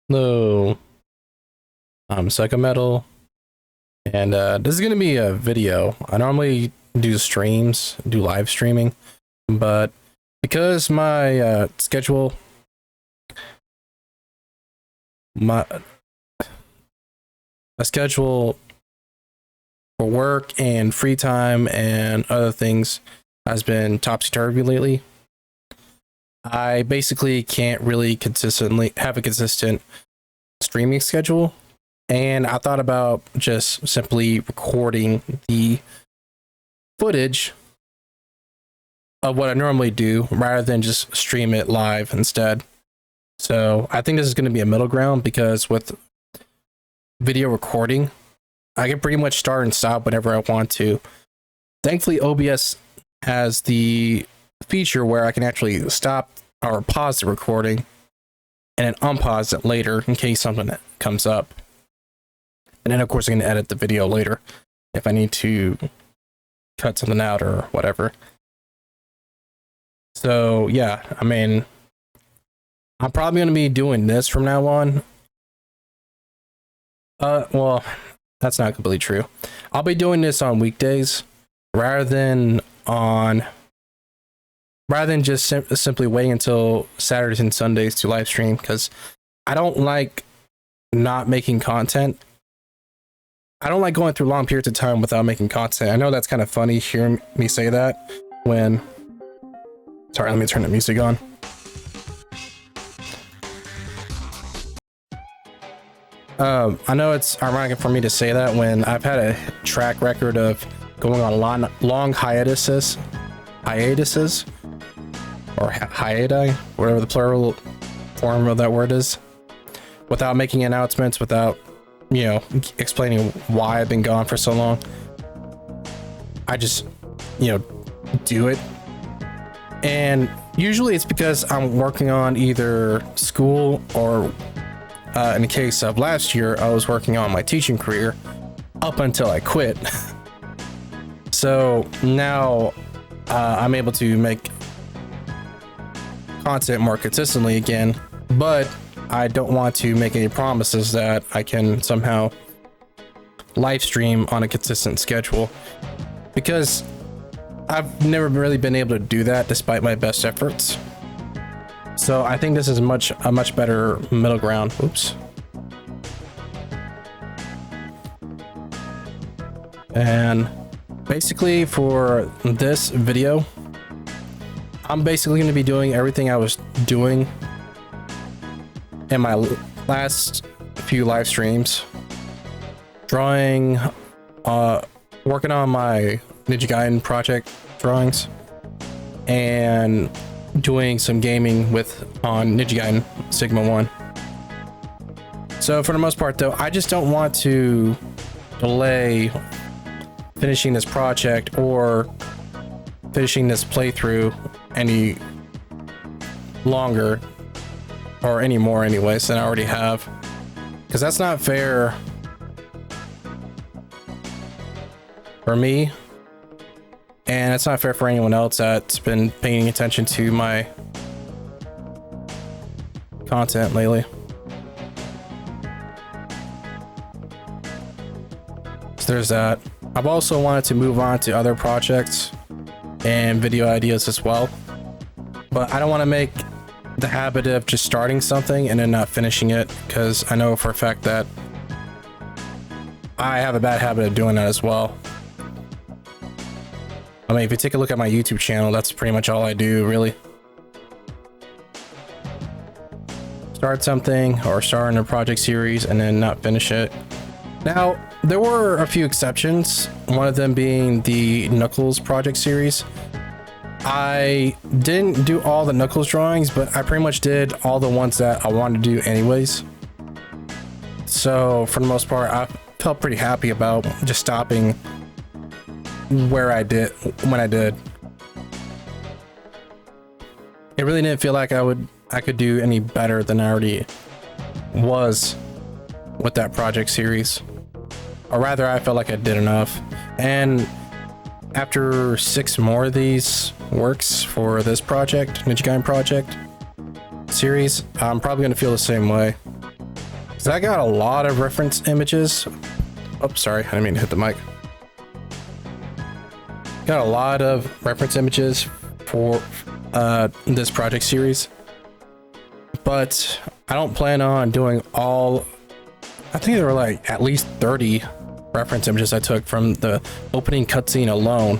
Hello, I'm Psychometal, and this is gonna be a video. I normally do live streaming, but because my schedule, my, my schedule for work and free time and other things has been topsy-turvy lately, I basically can't really consistently have a consistent streaming schedule. And I thought about just simply recording the footage of what I normally do rather than just stream it live instead. So I think this is going to be a middle ground because with video recording, I can pretty much start and stop whenever I want to. Thankfully, OBS has the feature where I can actually stop or pause the recording and then unpause it later in case something comes up. And then, of course, I can edit the video later if I need to cut something out or whatever. So, yeah, I mean, I'm probably going to be doing this from now on. Well, that's not completely true. I'll be doing this on weekdays rather than just simply waiting until Saturdays and Sundays to live stream, because I don't like not making content. I don't like going through long periods of time without making content. I know that's kind of funny hearing me say that when... Sorry, let me turn the music on. I know it's ironic for me to say that when I've had a track record of going on long hiatuses, or hiati, whatever the plural form of that word is, without making announcements, without, you know, explaining why I've been gone for so long. I just, you know, do it. And usually it's because I'm working on either school or in the case of last year, I was working on my teaching career up until I quit. So now I'm able to make content more consistently again, but I don't want to make any promises that I can somehow live stream on a consistent schedule, because I've never really been able to do that despite my best efforts. So I think this is a much better middle ground. Oops. And basically for this video, I'm basically going to be doing everything I was doing in my last few live streams. Drawing, working on my Ninja Gaiden project drawings, and doing some gaming on Ninja Gaiden Sigma 1. So for the most part though, I just don't want to delay finishing this project or finishing this playthrough any longer, or any more anyways, than I already have, because that's not fair for me, and it's not fair for anyone else that's been paying attention to my content lately. So there's that. I've also wanted to move on to other projects and video ideas as well, but I don't want to make the habit of just starting something and then not finishing it, because I know for a fact that I have a bad habit of doing that as well. I mean, if you take a look at my YouTube channel, that's pretty much all I do, really. Start something or start in a project series and then not finish it. Now, there were a few exceptions, one of them being the Knuckles project series. I didn't do all the Knuckles drawings, but I pretty much did all the ones that I wanted to do anyways. So for the most part, I felt pretty happy about just stopping where I did when I did. It really didn't feel like I could do any better than I already was with that project series, or rather I felt like I did enough. And after 6 more of these works for this project, Ninja Gaiden project series, I'm probably going to feel the same way. because I got a lot of reference images. Oh, sorry, I didn't mean to hit the mic. Got a lot of reference images for this project series, but I don't plan on doing all. I think there were like at least 30 reference images I took from the opening cutscene alone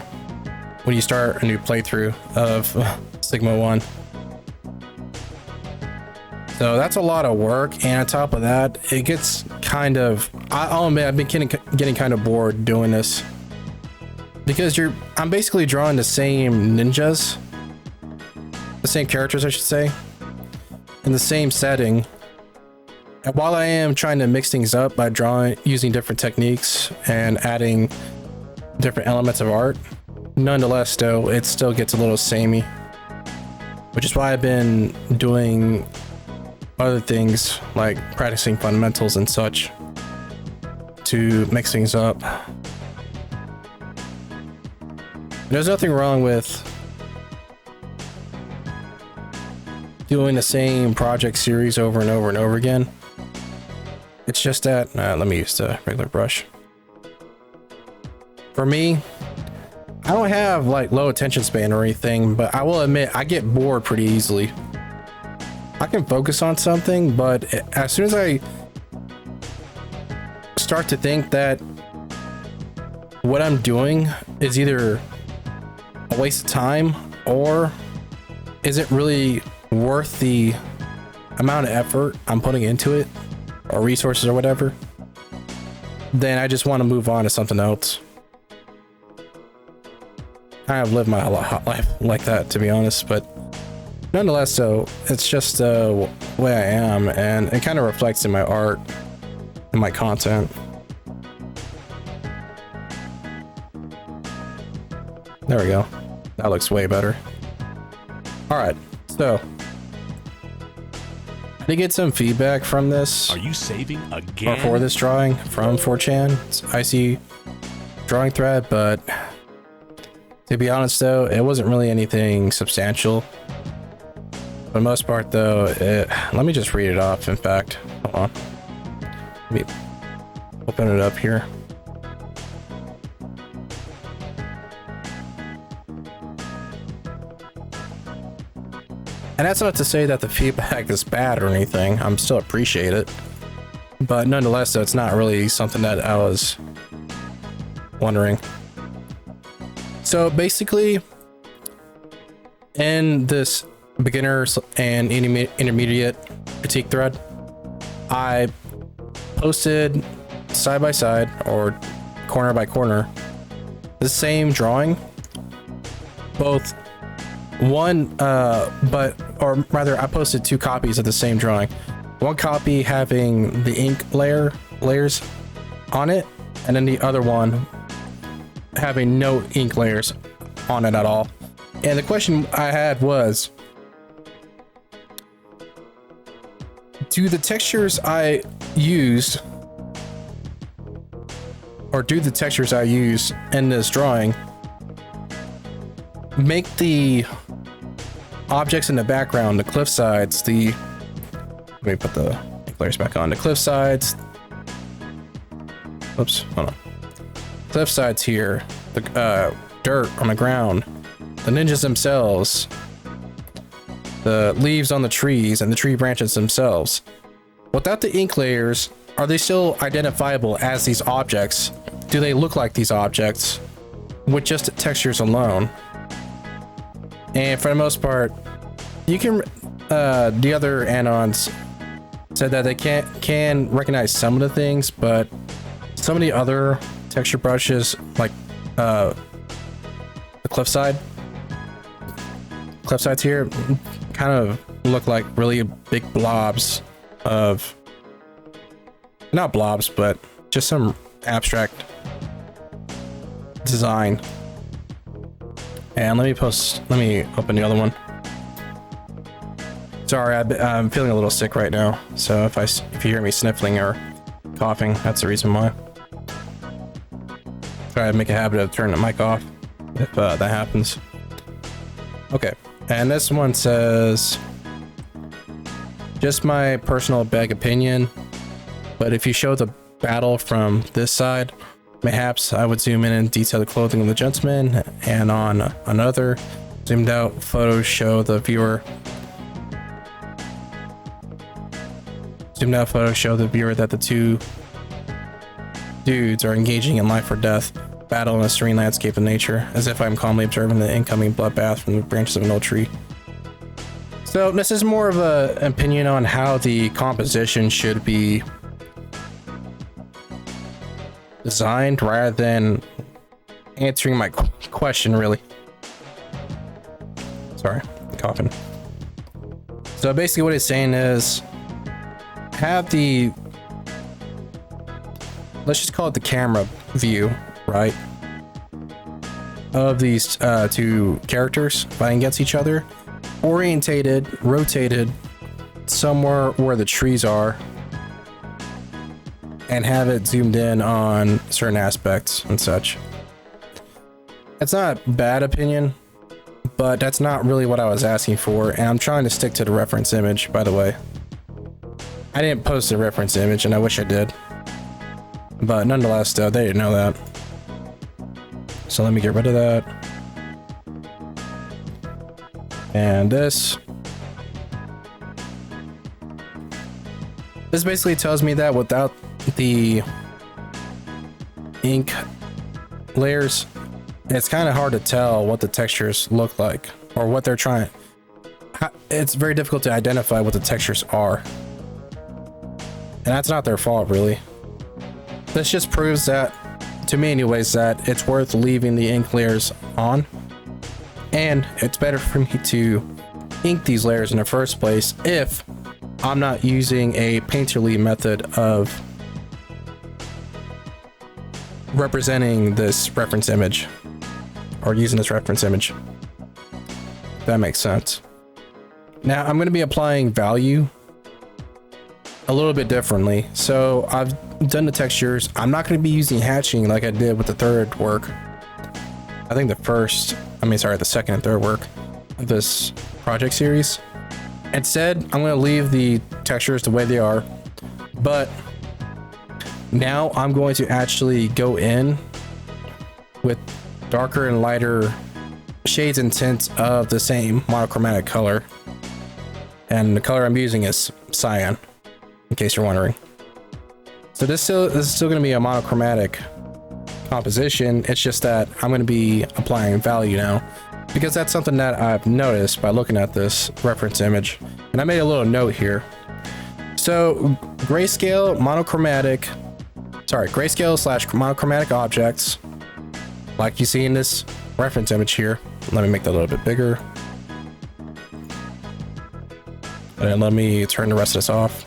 when you start a new playthrough of Sigma 1. So that's a lot of work, and on top of that, it gets kind of, I'll admit, I've been getting kind of bored doing this, because I'm basically drawing the same ninjas, the same characters I should say, in the same setting. And while I am trying to mix things up by using different techniques and adding different elements of art, nonetheless though, it still gets a little samey, which is why I've been doing other things like practicing fundamentals and such to mix things up. There's nothing wrong with doing the same project series over and over and over again. It's just that, let me use the regular brush. For me, I don't have like low attention span or anything, but I will admit I get bored pretty easily. I can focus on something, but as soon as I start to think that what I'm doing is either a waste of time or is it really worth the amount of effort I'm putting into it or resources or whatever, then I just want to move on to something else. I have lived my life like that, to be honest, but nonetheless, so it's just the way I am, and it kind of reflects in my art and my content. There we go. That looks way better. All right, so I did get some feedback from this. Are you saving again? Or for this drawing from 4chan. It's IC drawing thread, but to be honest though, it wasn't really anything substantial. For the most part though, let me just read it off. In fact, hold on. Let me open it up here. And that's not to say that the feedback is bad or anything. I'm still appreciate it. But nonetheless, though, it's not really something that I was wondering. So basically, in this beginner and intermediate critique thread, I posted side by side or corner by corner the same drawing, both one or rather I posted two copies of the same drawing, one copy having the ink layers on it, and then the other one having no ink layers on it at all. And the question I had was, do the textures I used in this drawing make the objects in the background, the cliff sides, let me put the layers back on, the cliff sides, oops, hold on, cliff sides here, the dirt on the ground, the ninjas themselves, the leaves on the trees, and the tree branches themselves. Without the ink layers, are they still identifiable as these objects? Do they look like these objects with just the textures alone? And for the most part, you can, the other anons said that they can recognize some of the things, but some of the other texture brushes, like the cliffsides here, kind of look like really big blobs of, not blobs, but just some abstract design. And let me open the other one. Sorry, I'm feeling a little sick right now, so if you hear me sniffling or coughing, that's the reason why. Try to make a habit of turning the mic off if that happens. Okay, and this one says, just my personal bag opinion, But if you show the battle from this side, perhaps I would zoom in and detail the clothing of the gentleman, and on another zoomed out photos show the viewer that the two dudes are engaging in life or death battle in a serene landscape of nature, as if I'm calmly observing the incoming bloodbath from the branches of an old tree. So this is more of an opinion on how the composition should be designed rather than answering my question, really. Sorry, I'm coughing. So basically what it's saying is have the, let's just call it the camera view, right, of these two characters fighting against each other, orientated, rotated somewhere where the trees are, and have it zoomed in on certain aspects and such. It's not a bad opinion, but that's not really what I was asking for, and I'm trying to stick to the reference image, by the way. I didn't post the reference image, and I wish I did, but nonetheless, though, they didn't know that. So let me get rid of that. And this basically tells me that without the ink layers, it's kind of hard to tell what the textures look like or what they're trying. It's very difficult to identify what the textures are. And that's not their fault, really. This just proves that, to me anyways, that it's worth leaving the ink layers on. And it's better for me to ink these layers in the first place if I'm not using a painterly method of representing this reference image or using this reference image. If that makes sense. Now I'm going to be applying value a little bit differently. So I've done the textures. I'm not going to be using hatching like I did with the third work. I think the second and third work of this project series. Instead, I'm going to leave the textures the way they are, but now I'm going to actually go in with darker and lighter shades and tints of the same monochromatic color. And the color I'm using is cyan, in case you're wondering. So this is still going to be a monochromatic composition. It's just that I'm going to be applying value now, because that's something that I've noticed by looking at this reference image. And I made a little note here. So grayscale / monochromatic objects, like you see in this reference image here. Let me make that a little bit bigger. And let me turn the rest of this off.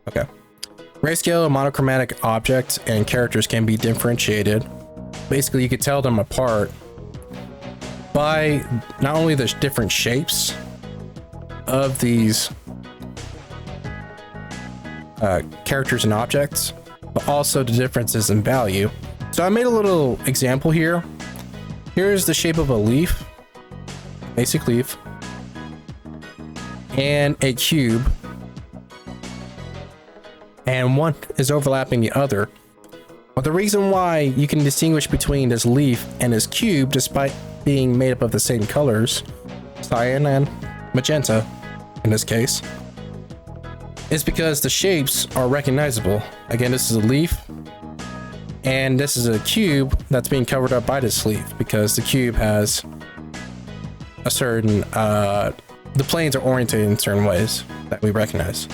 Okay. Grayscale monochromatic objects and characters can be differentiated. Basically, you could tell them apart by not only the different shapes of these characters and objects, but also the differences in value. So I made a little example here. Here's the shape of a leaf, basic leaf, and a cube, and one is overlapping the other. But the reason why you can distinguish between this leaf and this cube, despite being made up of the same colors, cyan and magenta in this case, is because the shapes are recognizable. Again, this is a leaf, and this is a cube that's being covered up by this leaf, because the cube has a certain, the planes are oriented in certain ways that we recognize.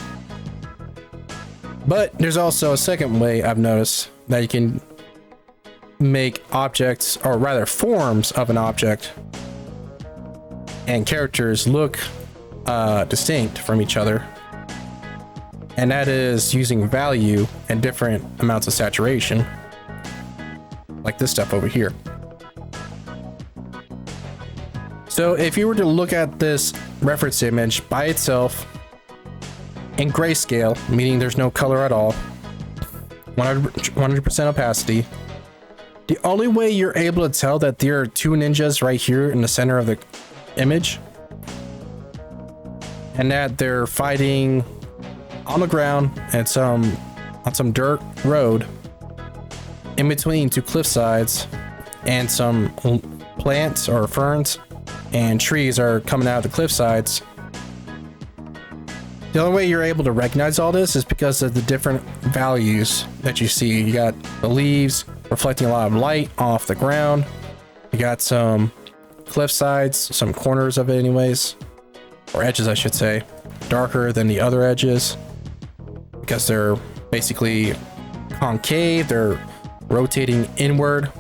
But there's also a second way I've noticed that you can make objects, or rather forms of an object and characters, look distinct from each other. And that is using value and different amounts of saturation, like this stuff over here. So if you were to look at this reference image by itself in grayscale, meaning there's no color at all, 100% opacity, the only way you're able to tell that there are two ninjas right here in the center of the image, and that they're fighting on the ground and some on some dirt road in between two cliff sides, and some plants or ferns and trees are coming out of the cliff sides. The only way you're able to recognize all this is because of the different values that you see. You got the leaves reflecting a lot of light off the ground. You got some cliff sides, some corners of it anyways, or edges I should say, darker than the other edges because they're basically concave, they're rotating inward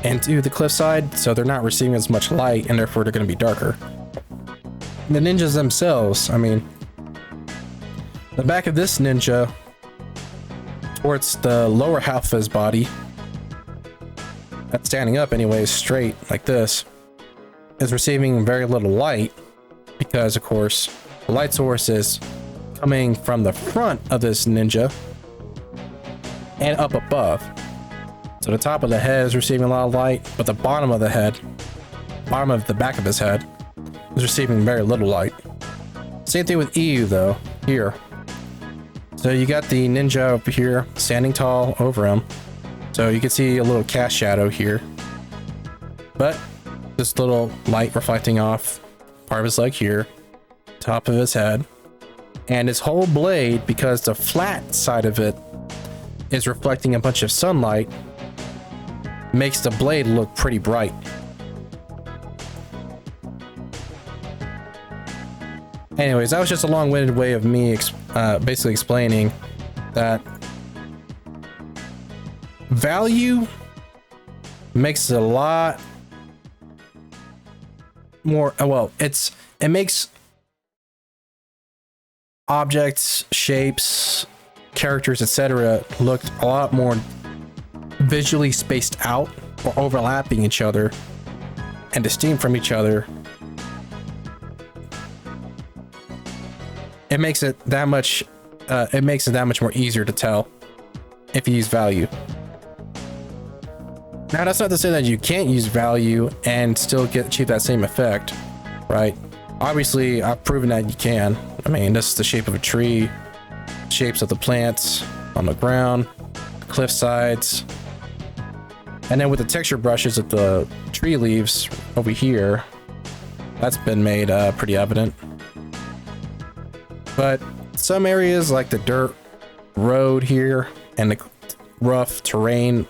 into the cliffside, so they're not receiving as much light and therefore they're going to be darker. The ninjas themselves, I mean, the back of this ninja towards the lower half of his body, that's standing up anyways, straight like this, is receiving very little light because of course the light source is coming from the front of this ninja and up above. So the top of the head is receiving a lot of light, but the bottom of the head, bottom of the back of his head, is receiving very little light. Same thing with EU though, here. So you got the ninja over here standing tall over him. So you can see a little cast shadow here. But this little light reflecting off part of his leg here, top of his head. And his whole blade, because the flat side of it is reflecting a bunch of sunlight, makes the blade look pretty bright. Anyways, that was just a long-winded way of me basically explaining that value makes it a lot more, well, it makes objects, shapes, characters, etc. look a lot more visually spaced out or overlapping each other and distinct from each other. It makes it that much more easier to tell if you use value. Now that's not to say that you can't use value and still achieve that same effect, right? Obviously I've proven that you can. I mean, this is the shape of a tree, shapes of the plants on the ground, cliff sides, and then with the texture brushes of the tree leaves over here, that's been made pretty evident. But some areas like the dirt road here and the rough terrain,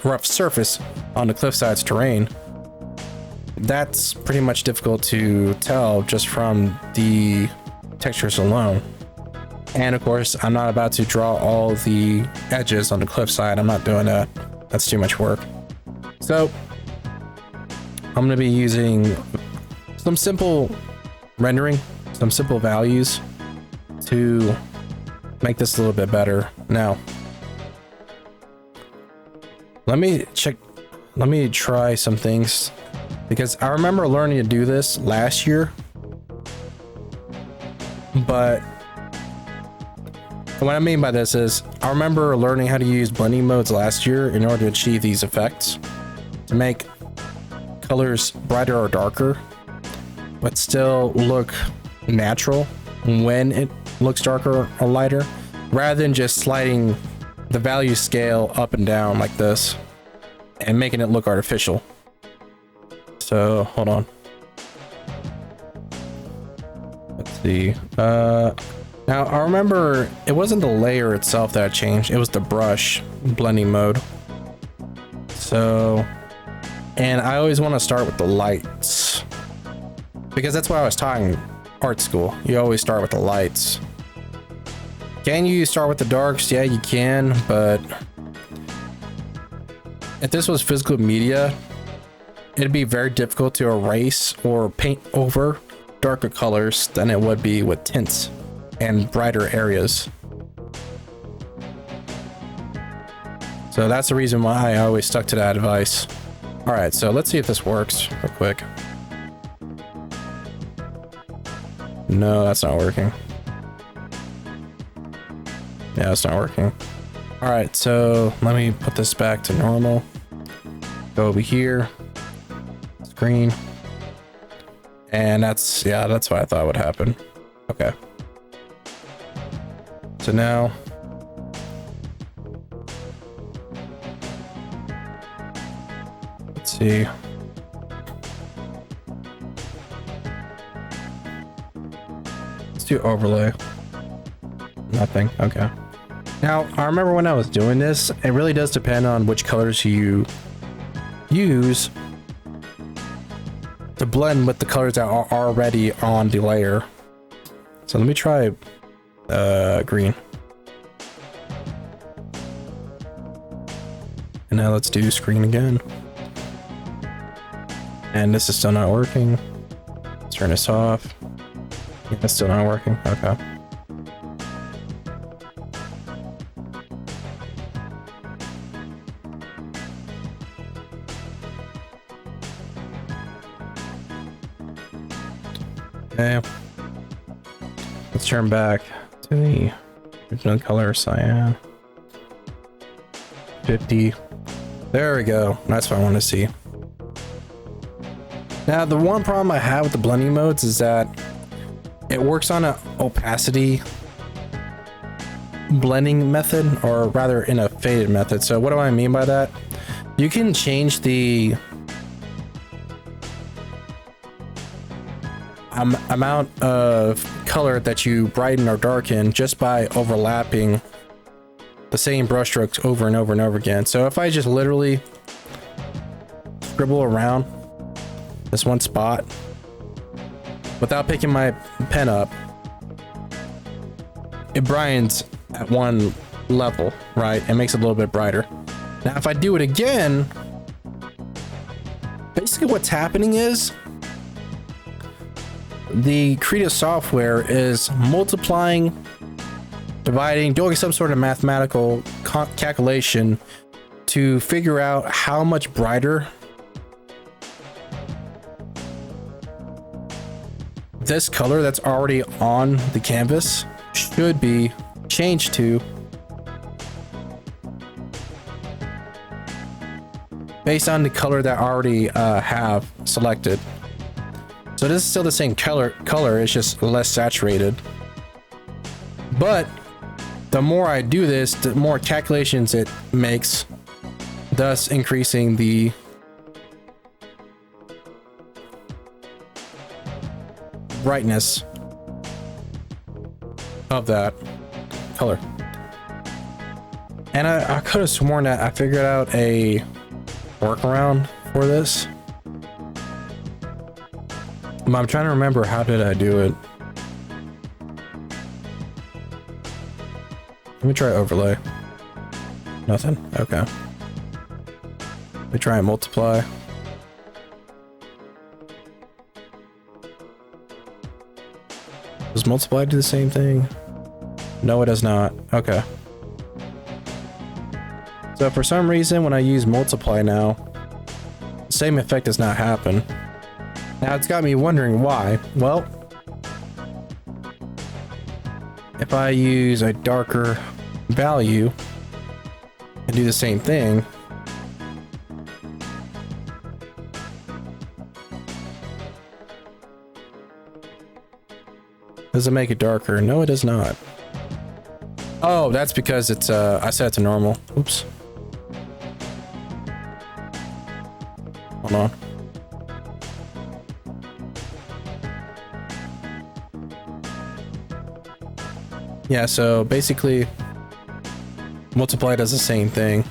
rough surface on the cliffside's terrain, that's pretty much difficult to tell just from the textures alone. And of course, I'm not about to draw all the edges on the cliffside. I'm not doing that. That's too much work. So I'm going to be using some simple rendering, some simple values to make this a little bit better. Now, let me try some things because I remember learning to do this last year, but what I mean by this is I remember learning how to use blending modes last year in order to achieve these effects, to make colors brighter or darker, but still look natural when it looks darker or lighter, rather than just sliding the value scale up and down like this and making it look artificial. So hold on, let's see. Now I remember it wasn't the layer itself that changed, it was the brush blending mode. So, and I always want to start with the lights because that's why I was taught in art school. You always start with the lights. Can you start with the darks? Yeah, you can, but if this was physical media, it'd be very difficult to erase or paint over darker colors than it would be with tints and brighter areas. So that's the reason why I always stuck to that advice. All right, so let's see if this works real quick. No, that's not working. Yeah, it's not working. All right, so let me put this back to normal. Go over here, screen. And that's what I thought would happen. Okay. So now let's see. Let's do overlay. Nothing. Okay. Now, I remember when I was doing this, it really does depend on which colors you use to blend with the colors that are already on the layer. So let me try green. And now let's do screen again. And this is still not working. Let's turn this off. Yeah, it's still not working. Okay. Okay. Let's turn back to the original color, cyan. 50. There we go. That's what I want to see. Now, the one problem I have with the blending modes is that it works on an opacity blending method, or rather in a faded method. So what do I mean by that? You can change the amount of color that you brighten or darken just by overlapping the same brush strokes over and over and over again. So if I just literally scribble around this one spot without picking my pen up, it brightens at one level, right? It makes it a little bit brighter. Now if I do it again, basically what's happening is the Krita software is multiplying, dividing, doing some sort of mathematical calculation to figure out how much brighter this color that's already on the canvas should be changed to based on the color that I already have selected. So this is still the same color, it's just less saturated. But the more I do this, the more calculations it makes, thus increasing the brightness of that color. And I could have sworn that I figured out a workaround for this. But I'm trying to remember, how did I do it? Let me try overlay. Nothing. Okay. Let me try and multiply. Does multiply do the same thing? No, it does not. Okay. So for some reason, when I use multiply now, the same effect does not happen. Now it's got me wondering why. Well, if I use a darker value and do the same thing, does it make it darker? No, it does not. Oh, that's because it's I set it to normal. Oops. Hold on. Yeah, so basically multiply does the same thing.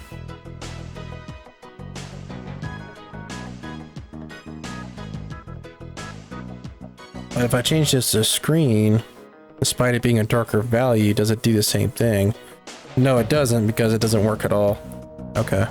But if I change this to screen, despite it being a darker value, does it do the same thing? No, it doesn't, because it doesn't work at all. Okay.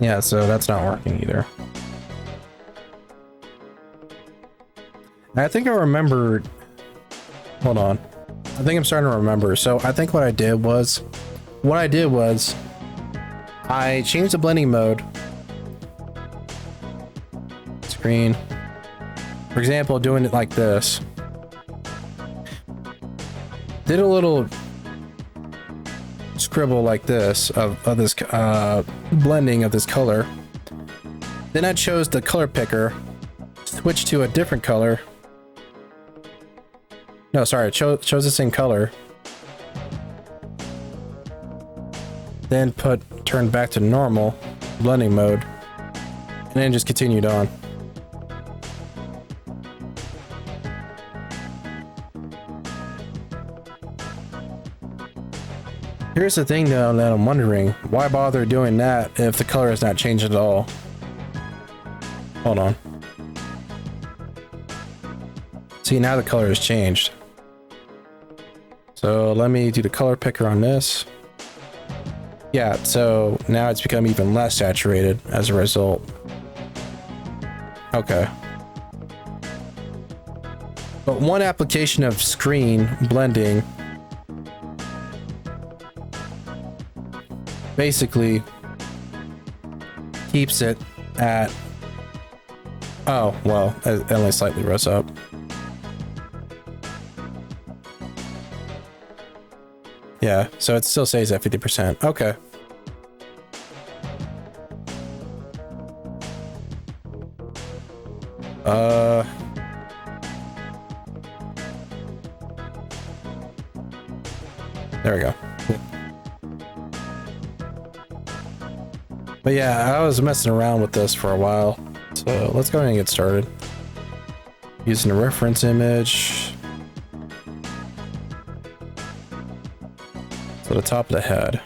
Yeah, so that's not working either. I think I remembered. Hold on. I think I'm starting to remember. So I think what I did was I changed the blending mode. Screen. For example, doing it like this. Did a little scribble like this of this blending of this color. Then I chose the color picker, switched to a different color. No, sorry, chose the same color. Then turned back to normal blending mode, and then just continued on. Here's the thing though that I'm wondering, why bother doing that if the color has not changed at all? Hold on. See, now the color has changed. So let me do the color picker on this. Yeah, so now it's become even less saturated as a result. Okay. But one application of screen blending basically keeps it at, oh, well, it only slightly rose up. Yeah, so it still stays at 50%. Okay. There we go. But yeah, I was messing around with this for a while. So let's go ahead and get started. Using a reference image. To the top of the head.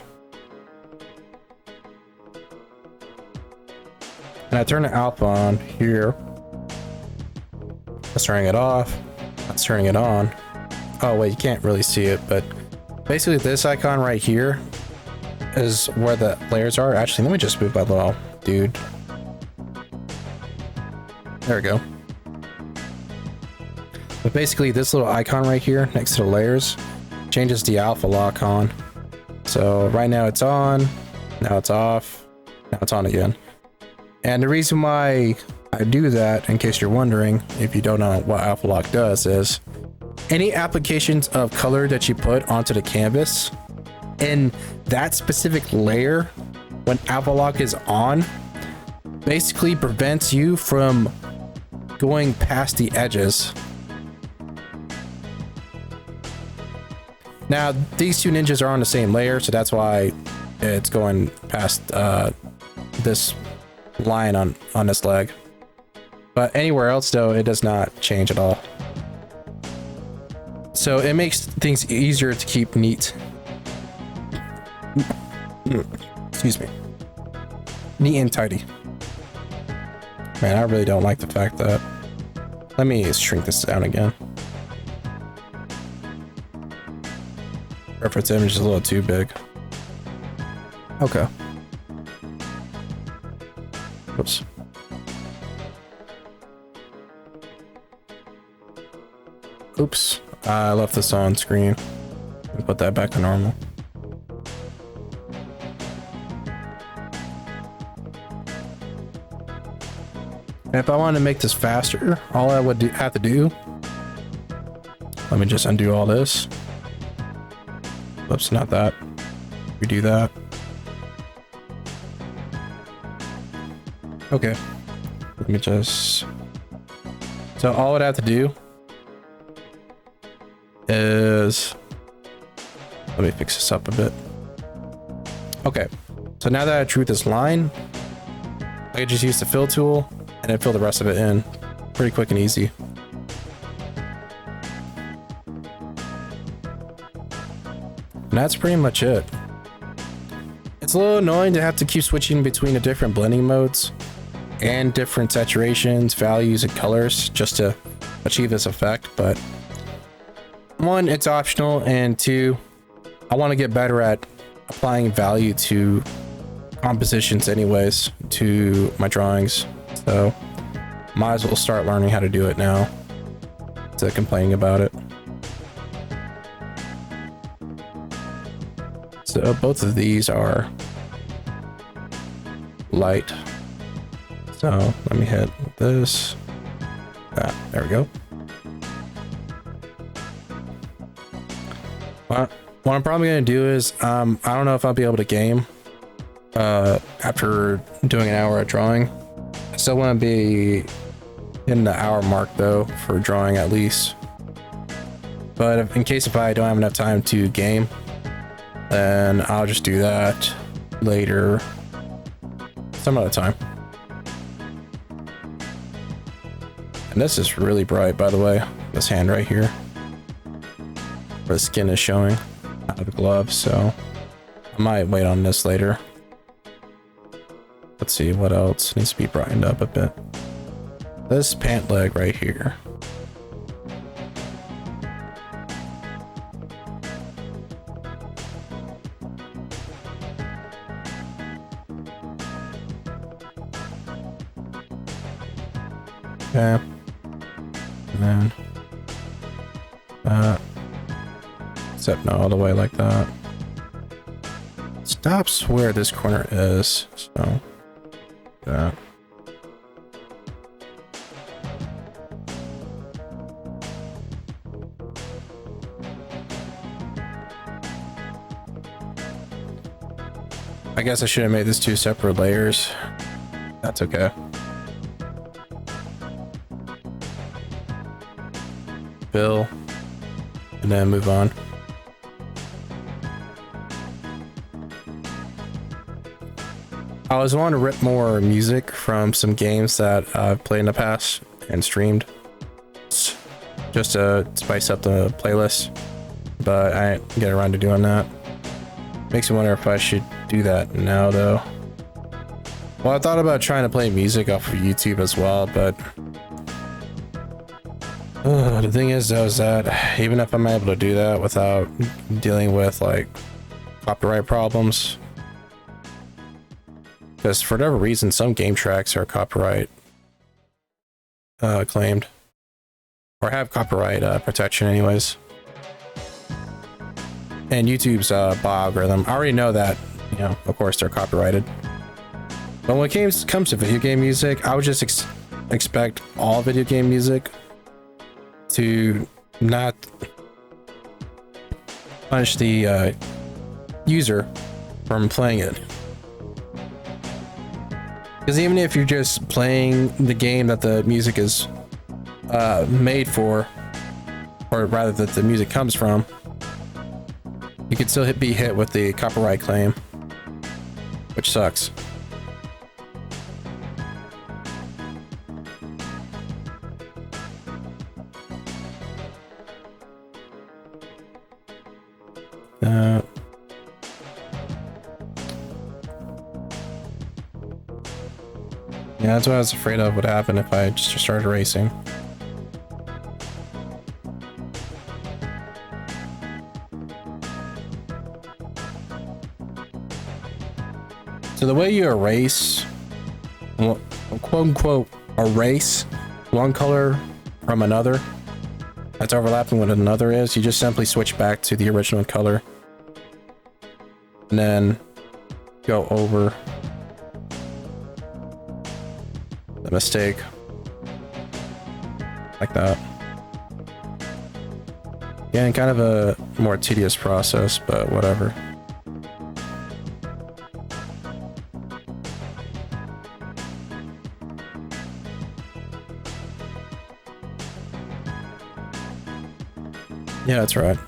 And I turn the alpha on here. That's turning it off. That's turning it on. Oh wait, you can't really see it, but basically this icon right here is where the layers are. Actually, let me just move my little dude. There we go. But basically this little icon right here next to the layers changes the alpha lock on. So right now it's on, now it's off, now it's on again. And the reason why I do that, in case you're wondering, if you don't know what alpha lock does, is any applications of color that you put onto the canvas in that specific layer, when alpha lock is on, basically prevents you from going past the edges. Now, these two ninjas are on the same layer, so that's why it's going past this line on this leg. But anywhere else, though, it does not change at all. So it makes things easier to keep neat. Excuse me. Neat and tidy. Man, I really don't like the fact that... Let me shrink this down again. Reference image is a little too big. Okay. Oops. Oops. I left this on screen. Let me put that back to normal. And if I want to make this faster, all I would have to do... Let me just undo all this. Oops, not that. Redo that. Okay. Let me just... So all I'd have to do is... Let me fix this up a bit. Okay. So now that I drew this line, I can just use the fill tool and then fill the rest of it in. Pretty quick and easy. And that's pretty much it. It's a little annoying to have to keep switching between the different blending modes and different saturations, values, and colors just to achieve this effect, but one, it's optional, and two, I want to get better at applying value to compositions anyways, to my drawings, so might as well start learning how to do it now instead of complaining about it. So both of these are light. So let me hit this. There we go. What I'm probably gonna do is, I don't know if I'll be able to game after doing an hour of drawing. I still want to be in the hour mark though for drawing at least. But in case if I don't have enough time to game, then I'll just do that later, some other time. And this is really bright, by the way. This hand right here, where the skin is showing out of the glove, so I might wait on this later. Let's see what else needs to be brightened up a bit. This pant leg right here. Okay. And then except not all the way like that. Stops where this corner is, so that. I guess I should have made this 2 separate layers. That's okay. Fill, and then move on. I was wanting to rip more music from some games that I've played in the past and streamed, just to spice up the playlist, but I didn't get around to doing that. Makes me wonder if I should do that now though. Well, I thought about trying to play music off of YouTube as well, but the thing is though, is that even if I'm able to do that without dealing with like copyright problems, because for whatever reason some game tracks are copyright claimed or have copyright protection anyways, and YouTube's bot algorithm, I already know that, you know, of course they're copyrighted, but when it comes to video game music, I would just expect all video game music to not punish the user from playing it. Because even if you're just playing the game that the music is made for, or rather that the music comes from, you could still be hit with the copyright claim, which sucks. Yeah, that's what I was afraid of would happen if I just started racing. So the way you erase, quote unquote, erase one color from another that's overlapping with another is, you just simply switch back to the original color and then go over the mistake like that. Yeah, and kind of a more tedious process, but whatever. Yeah, that's right.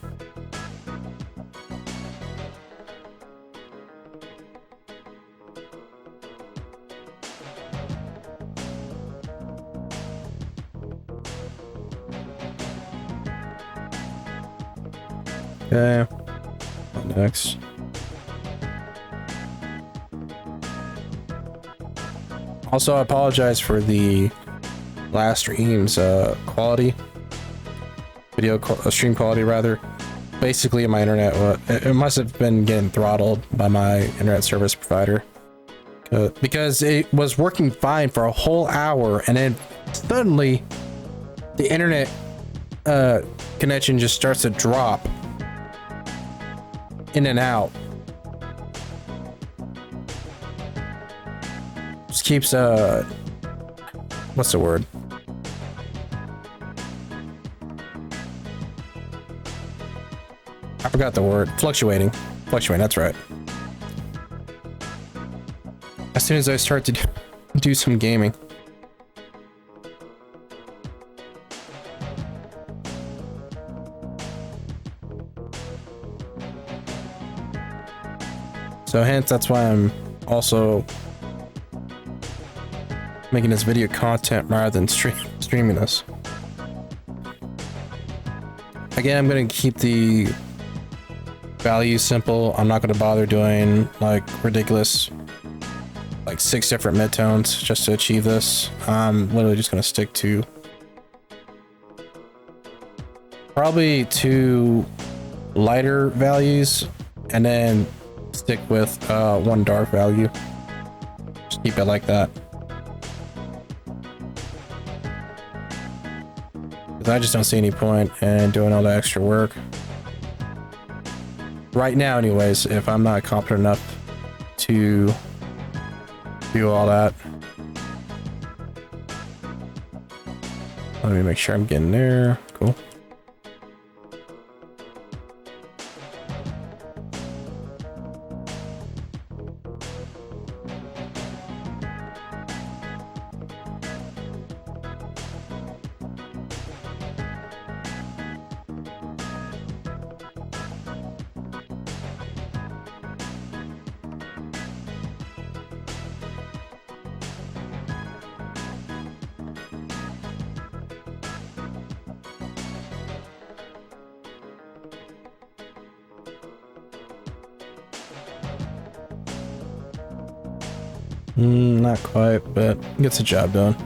Okay, next. Also, I apologize for the last stream's quality. Video stream quality, rather. Basically, my internet, it must have been getting throttled by my internet service provider. Because it was working fine for a whole hour, and then suddenly the internet connection just starts to drop in and out. Just keeps what's the word? forgot the word. Fluctuating. Fluctuating, that's right. As soon as I start to do some gaming. So hence, that's why I'm also making this video content rather than streaming this. Again, I'm going to keep the value simple. I'm not going to bother doing like ridiculous, like 6 different midtones just to achieve this. I'm literally just going to stick to probably 2 lighter values and then stick with 1 dark value. Just keep it like that. I just don't see any point in doing all the extra work. Right now, anyways, if I'm not competent enough to do all that. Let me make sure I'm getting there. Cool. Not quite, but gets the job done.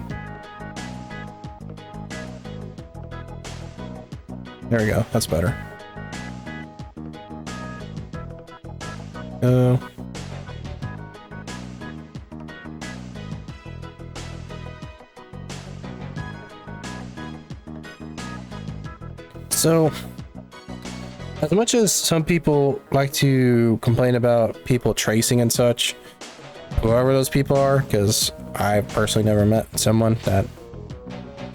There we go. That's better. So, as much as some people like to complain about people tracing and such, whoever those people are, because I've personally never met someone that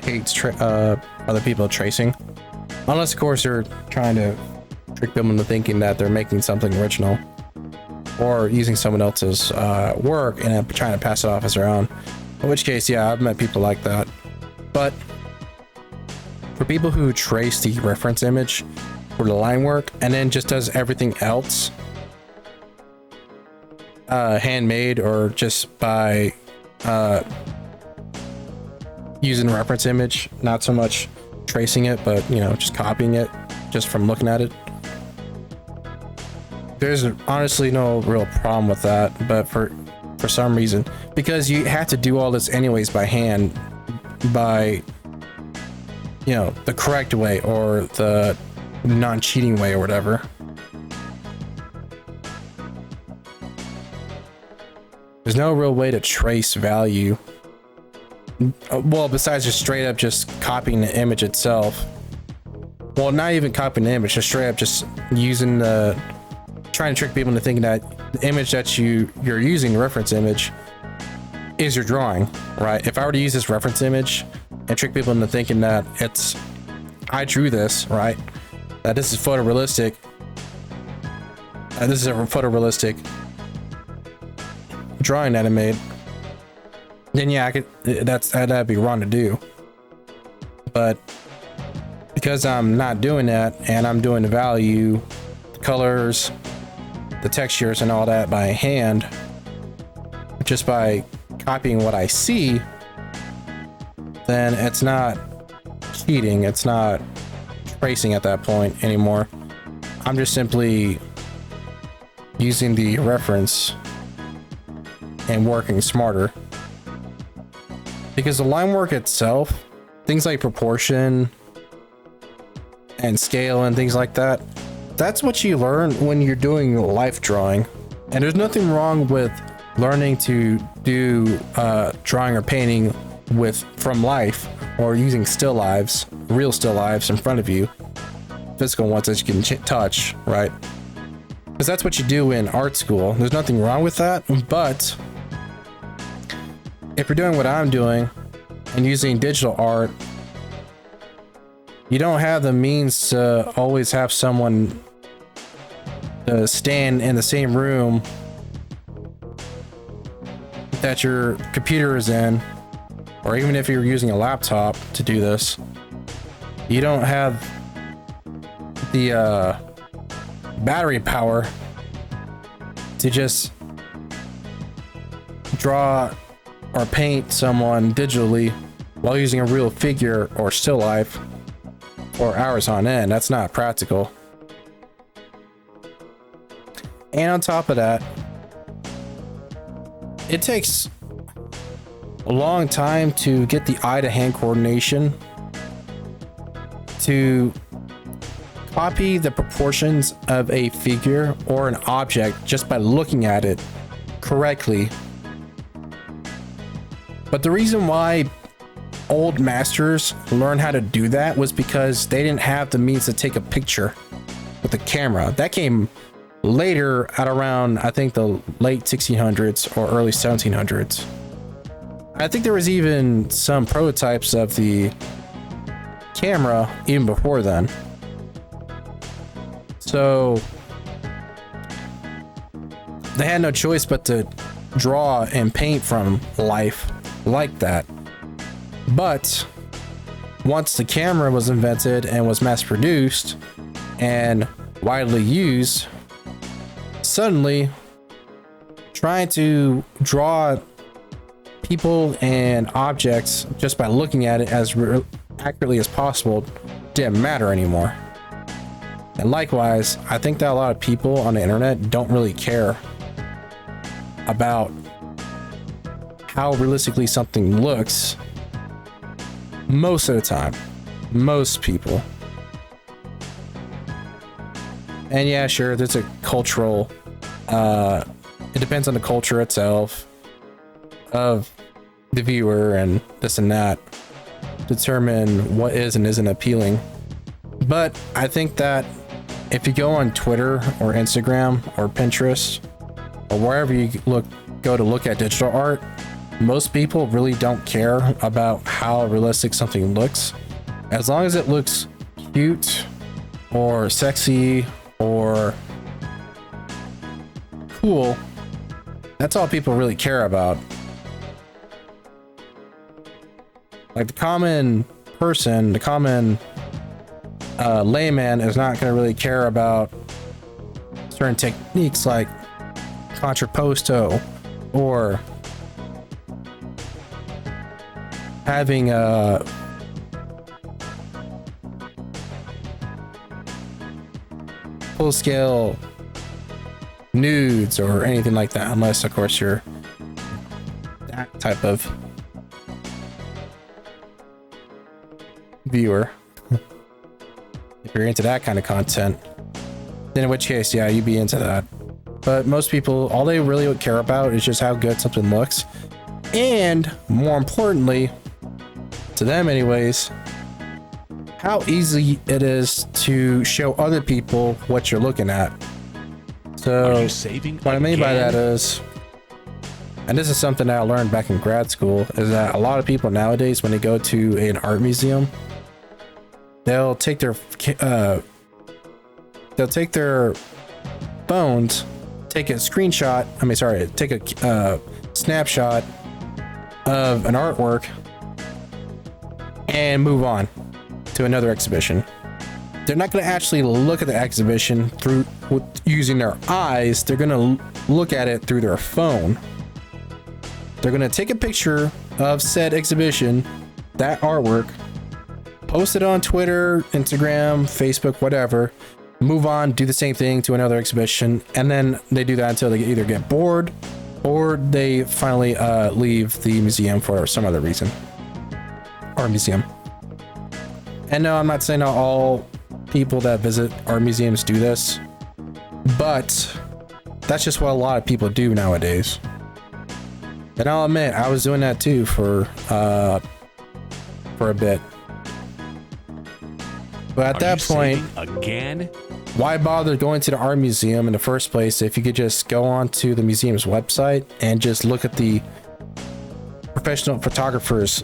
hates other people tracing, unless of course they're trying to trick them into thinking that they're making something original or using someone else's work and trying to pass it off as their own, in which case, yeah, I've met people like that. But for people who trace the reference image for the line work and then just does everything else handmade or just by using a reference image, not so much tracing it, but you know, just copying it just from looking at it, there's honestly no real problem with that. But for some reason, because you have to do all this anyways by hand, by, you know, the correct way or the non-cheating way or whatever, there's no real way to trace value. Well, besides just straight up just copying the image itself. Well, not even copying the image, just straight up just using the, trying to trick people into thinking that the image that you're using, the reference image, is your drawing, right? If I were to use this reference image and trick people into thinking that I drew this, right? That this is photorealistic. This is a photorealistic drawing that I made, then yeah, that'd be wrong to do. But because I'm not doing that and I'm doing the value, the colors, the textures and all that by hand, just by copying what I see, then it's not cheating, it's not tracing at that point anymore. I'm just simply using the reference and working smarter, because the line work itself, things like proportion and scale and things like that, that's what you learn when you're doing life drawing. And there's nothing wrong with learning to do drawing or painting from life, or using still lives, real still lives in front of you, physical ones that you can touch, right? Because that's what you do in art school. There's nothing wrong with that. But if you're doing what I'm doing and using digital art, you don't have the means to always have someone to stand in the same room that your computer is in, or even if you're using a laptop to do this, you don't have the battery power to just draw or paint someone digitally while using a real figure or still life for hours on end. That's not practical. And on top of that, it takes a long time to get the eye-to-hand coordination to copy the proportions of a figure or an object just by looking at it correctly. But the reason why old masters learned how to do that was because they didn't have the means to take a picture with a camera. That came later at around, I think, the late 1600s or early 1700s. I think there was even some prototypes of the camera even before then. So they had no choice but to draw and paint from life like that. But once the camera was invented and was mass produced and widely used, suddenly trying to draw people and objects just by looking at it as accurately as possible didn't matter anymore. And likewise, I think that a lot of people on the internet don't really care about how realistically something looks most of the time. Most people. And yeah, sure, there's a cultural, it depends on the culture itself of the viewer and this and that, determine what is and isn't appealing. But I think that if you go on Twitter or Instagram or Pinterest or wherever you go to look at digital art, most people really don't care about how realistic something looks. As long as it looks cute or sexy or cool, that's all people really care about. Like the common person, the common layman is not going to really care about certain techniques like contrapposto or having a full scale nudes or anything like that, unless of course you're that type of viewer. If you're into that kind of content, then in which case, yeah, you'd be into that. But most people, all they really would care about is just how good something looks, and more importantly, to them anyways, how easy it is to show other people what you're looking at. So what I mean by that is, and this is something that I learned back in grad school, is that a lot of people nowadays, when they go to an art museum, they'll take their phones, take a screenshot, take a snapshot of an artwork and move on to another exhibition. They're not going to actually look at the exhibition through using their eyes. They're going to look at it through their phone. They're going to take a picture of said exhibition, that artwork, post it on Twitter, Instagram, Facebook, whatever, move on, do the same thing to another exhibition, and then they do that until they either get bored or they finally leave the museum for some other reason. Art museum. And no, I'm not saying not all people that visit art museums do this, but that's just what a lot of people do nowadays. And I'll admit, I was doing that too for a bit. But at that point, again, why bother going to the art museum in the first place if you could just go onto the museum's website and just look at the professional photographers'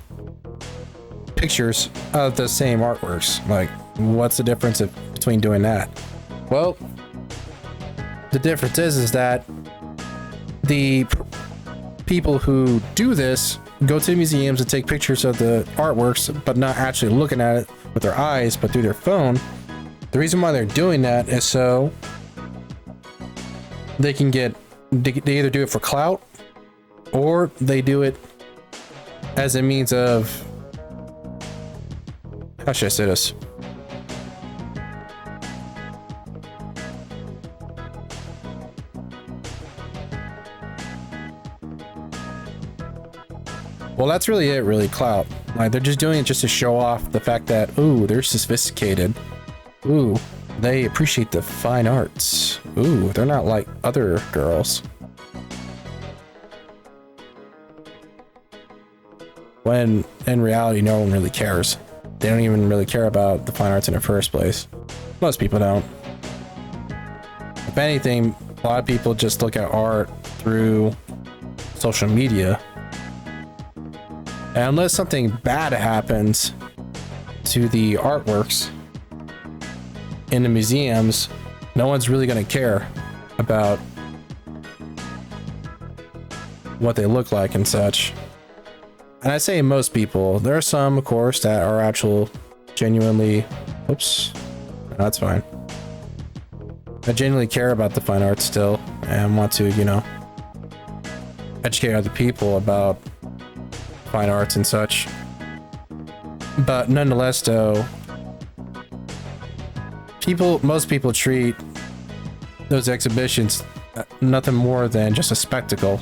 pictures of the same artworks? Like, what's the difference between doing that? Well, the difference is that the people who do this go to the museums and take pictures of the artworks, but not actually looking at it with their eyes, but through their phone. The reason why they're doing that is so they can get, they either do it for clout or they do it as a means of, how should I say this? Well, that's really it, really, clout. Like, they're just doing it just to show off the fact that, ooh, they're sophisticated. Ooh, they appreciate the fine arts. Ooh, they're not like other girls. When in reality, no one really cares. They don't even really care about the fine arts in the first place. Most people don't. If anything, a lot of people just look at art through social media. And unless something bad happens to the artworks in the museums, no one's really going to care about what they look like and such. And I say most people. There are some, of course, that are actual genuinely, oops, no, that's fine. I genuinely care about the fine arts still and want to, you know, educate other people about fine arts and such. But nonetheless, though, most people treat those exhibitions nothing more than just a spectacle.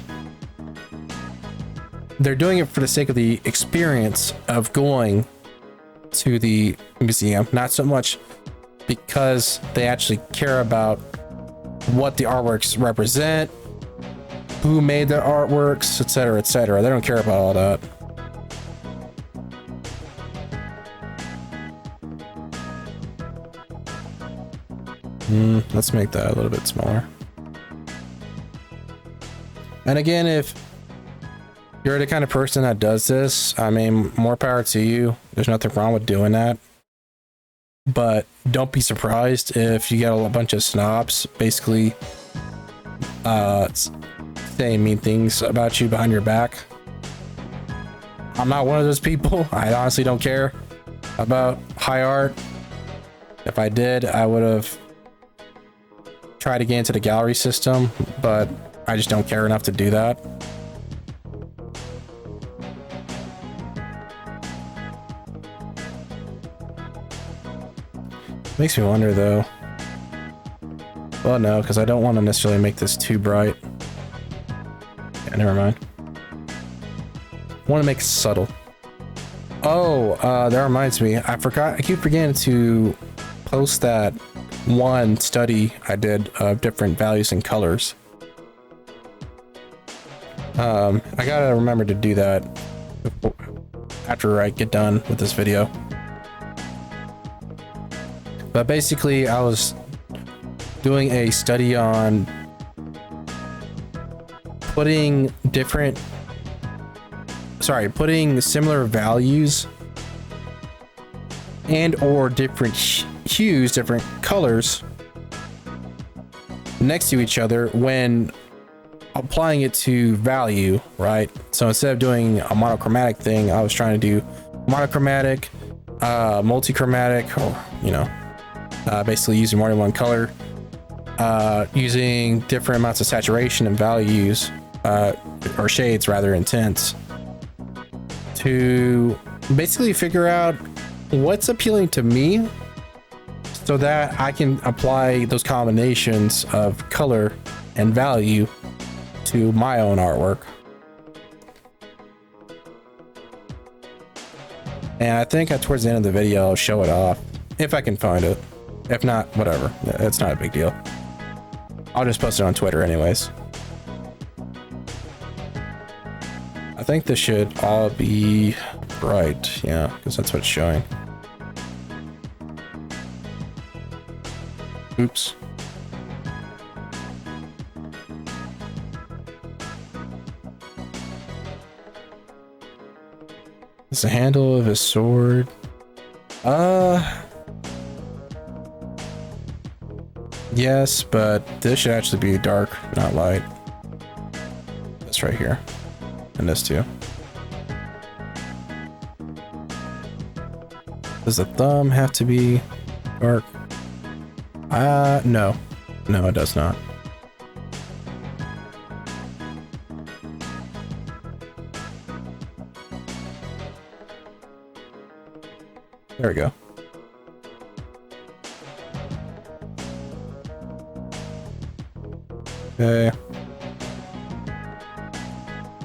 They're doing it for the sake of the experience of going to the museum, not so much because they actually care about what the artworks represent, who made the artworks, etc., etc. They don't care about all that. Let's make that a little bit smaller. And again, if you're the kind of person that does this, I mean, more power to you. There's nothing wrong with doing that. But don't be surprised if you get a bunch of snobs basically saying mean things about you behind your back. I'm not one of those people. I honestly don't care about high art. If I did, I would have tried to get into the gallery system, but I just don't care enough to do that. Makes me wonder though. Well, no, because I don't want to necessarily make this too bright. Yeah, never mind. I want to make it subtle. Oh, that reminds me. I keep forgetting to post that one study I did of different values and colors. I gotta remember to do that after I get done with this video. But basically, I was doing a study on putting similar values and or different hues, different colors next to each other when applying it to value, right? So instead of doing a monochromatic thing, I was trying to do monochromatic, multichromatic, or, you know, basically using more than one color, using different amounts of saturation and values, or shades rather, intense, to basically figure out what's appealing to me so that I can apply those combinations of color and value to my own artwork. And I think towards the end of the video, I'll show it off if I can find it. If not, whatever. It's not a big deal. I'll just post it on Twitter anyways. I think this should all be bright. Yeah, because that's what it's showing. Oops. It's the handle of his sword. Yes, but this should actually be dark, not light. This right here. And this too. Does the thumb have to be dark? No. No, it does not. There we go. Okay.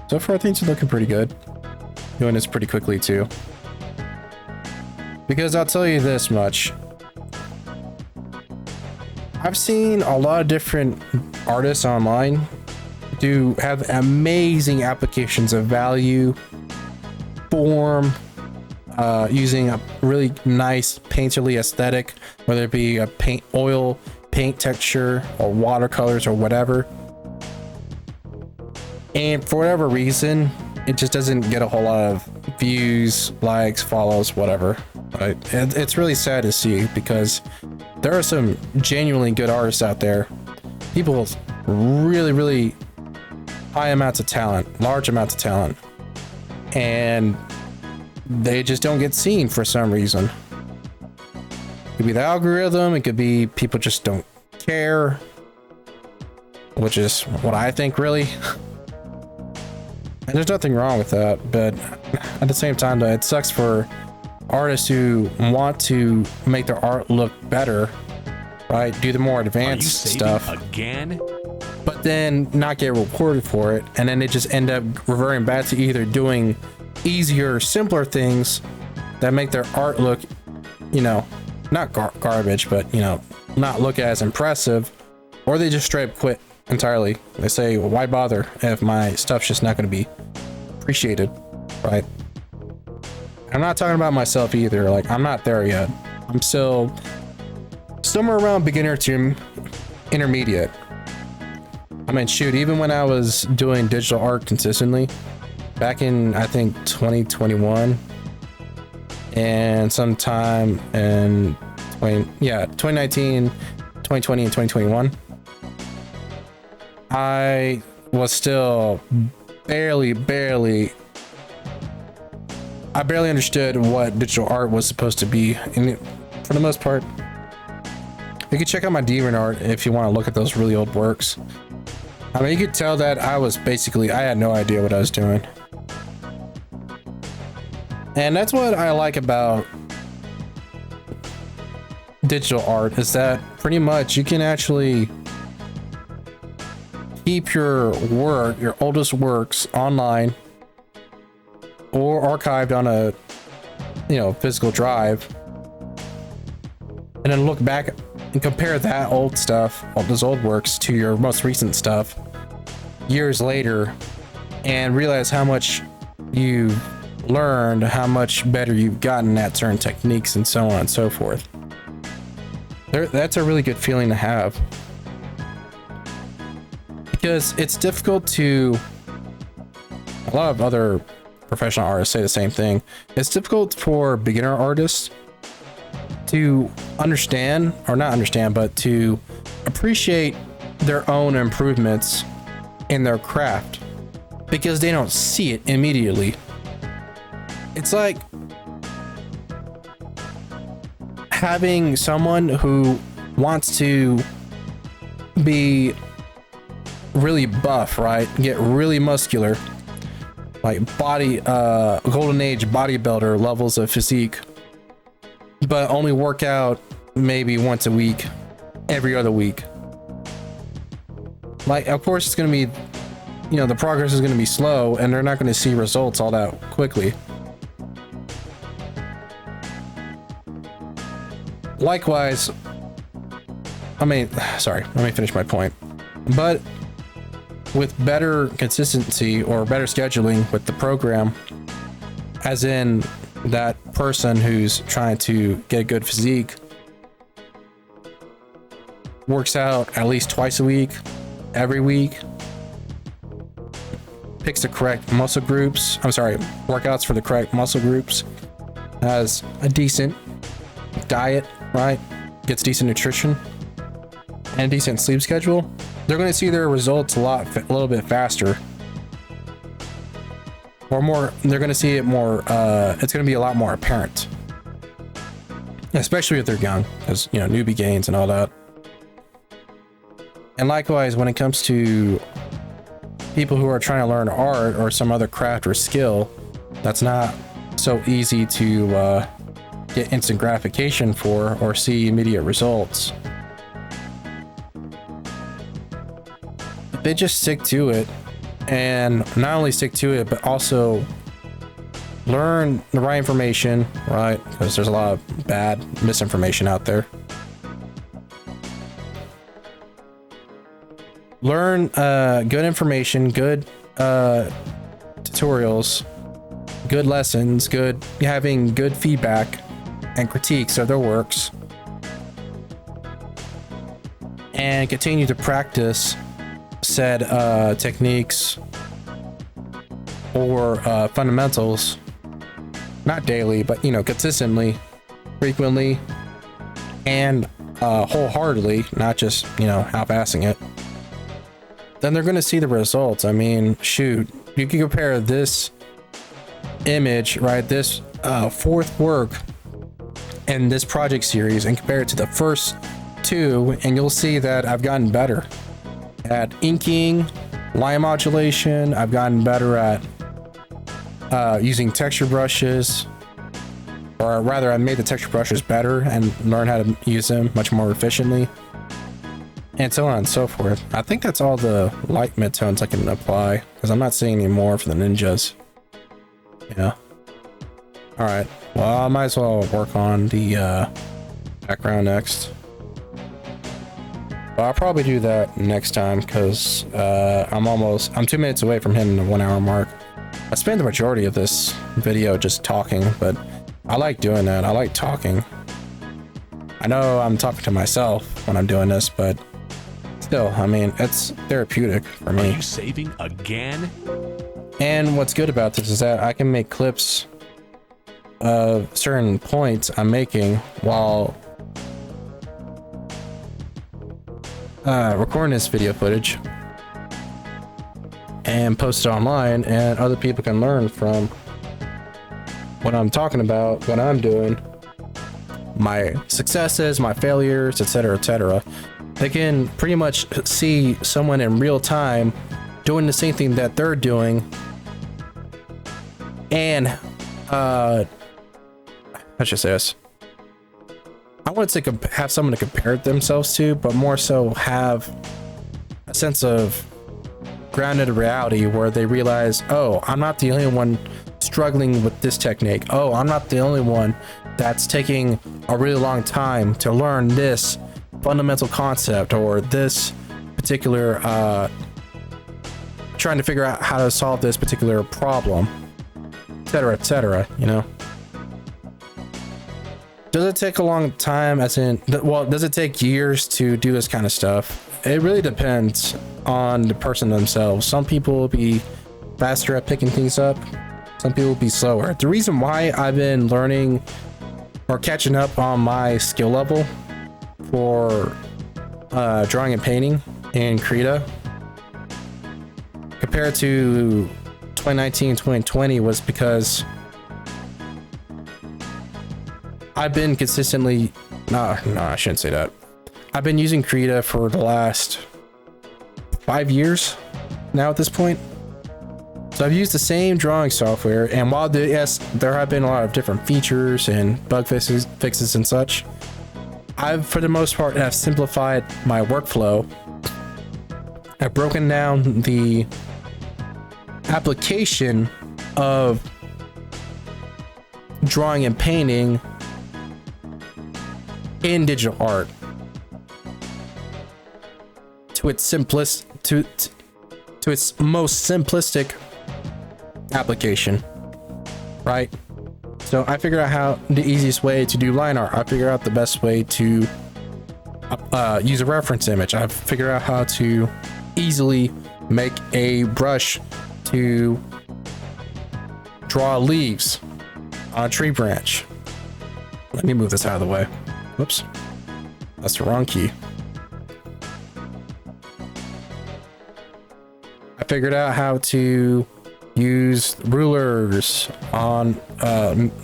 So far, things are looking pretty good. Doing this pretty quickly too. Because I'll tell you this much. I've seen a lot of different artists online do have amazing applications of value, form, using a really nice painterly aesthetic, whether it be a oil paint texture or watercolors or whatever. And for whatever reason, it just doesn't get a whole lot of views, likes, follows, whatever. Right? It's really sad to see, because there are some genuinely good artists out there. People with really, really high amounts of talent, large amounts of talent. And they just don't get seen for some reason. It could be the algorithm, it could be people just don't care, which is what I think, really. And there's nothing wrong with that, but at the same time, though, it sucks for artists who want to make their art look better, right? Do the more advanced stuff again, but then not get rewarded for it, and then they just end up reverting back to either doing easier, simpler things that make their art look, you know, not garbage, but, you know, not look as impressive, or they just straight up quit entirely. They say, well, why bother if my stuff's just not going to be appreciated, right? I'm not talking about myself either. Like, I'm not there yet. I'm still somewhere around beginner to intermediate. I mean, shoot, even when I was doing digital art consistently back in, I think, 2021 and sometime in 2019, 2020 and 2021, I was still I barely understood what digital art was supposed to be, and for the most part, you can check out my DeviantArt if you want to look at those really old works. I mean, you could tell that I had no idea what I was doing. And that's what I like about digital art, is that pretty much you can actually keep your work, your oldest works, online or archived on a, you know, physical drive, and then look back and compare that old stuff, all those old works, to your most recent stuff years later, and realize how much you've learned, how much better you've gotten at certain techniques, and so on and so forth. That's a really good feeling to have, because it's difficult to, a lot of other professional artists say the same thing, it's difficult for beginner artists to understand, or not understand, but to appreciate their own improvements in their craft, because they don't see it immediately. It's like having someone who wants to be really buff, right? Get really muscular, like body, golden age bodybuilder levels of physique, but only work out maybe once a week, every other week. Like, of course it's going to be, you know, the progress is going to be slow, and they're not going to see results all that quickly. Likewise, let me finish my point. But with better consistency or better scheduling with the program, as in that person who's trying to get a good physique works out at least twice a week, every week, picks the correct muscle groups, workouts for the correct muscle groups, has a decent diet, right? Gets decent nutrition. and a decent sleep schedule, they're going to see their results a little bit faster, or more. They're going to see it more. It's going to be a lot more apparent, especially if they're young, because newbie gains and all that. And likewise, when it comes to people who are trying to learn art or some other craft or skill that's not so easy to get instant gratification for or see immediate results, if they just stick to it, and not only stick to it, but also learn the right information, right? Because there's a lot of bad misinformation out there. Learn good information, good tutorials, good lessons, having good feedback and critiques of their works, and continue to practice said techniques or fundamentals, not daily, but consistently, frequently, and wholeheartedly, not just half-assing it. Then they're going to see the results. I mean, shoot, you can compare this image, right, this fourth work in this project series, and compare it to the first two, and you'll see that I've gotten better at inking, line modulation. I've gotten better at using texture brushes, or rather, I made the texture brushes better and learned how to use them much more efficiently, and so on and so forth. I think that's all the light midtones I can apply, because I'm not seeing any more for the ninjas. Yeah. All right. Well, I might as well work on the background next. But I'll probably do that next time, because I'm 2 minutes away from hitting the 1 hour mark. I spent the majority of this video just talking, but I like doing that. I like talking. I know I'm talking to myself when I'm doing this, but still, I mean, it's therapeutic for me. Are you saving again? And what's good about this is that I can make clips of certain points I'm making while recording this video footage and post it online, and other people can learn from what I'm talking about, what I'm doing, my successes, my failures, etc., etc. They can pretty much see someone in real time doing the same thing that they're doing, and how should I say this? I want to have someone to compare themselves to, but more so have a sense of grounded reality where they realize, oh, I'm not the only one struggling with this technique. Oh, I'm not the only one that's taking a really long time to learn this fundamental concept, or this particular trying to figure out how to solve this particular problem, etc., etc. Does it take a long time, as in, well, does it take years to do this kind of stuff? It really depends on the person themselves. Some people will be faster at picking things up, some people will be slower. The reason why I've been learning or catching up on my skill level for drawing and painting in Krita compared to 2019 2020 was because I've been consistently no, I shouldn't say that. I've been using Krita for the last 5 years now at this point. So I've used the same drawing software, and while yes, there have been a lot of different features and bug fixes and such, I've, for the most part, have simplified my workflow. I've broken down the application of drawing and painting in digital art to its to its most simplistic application, right? So I figured out how the easiest way to do line art. I figured out the best way to use a reference image. I figured out how to easily make a brush to draw leaves on a tree branch. Let me move this out of the way. Whoops, that's the wrong key. figured out how to use rulers on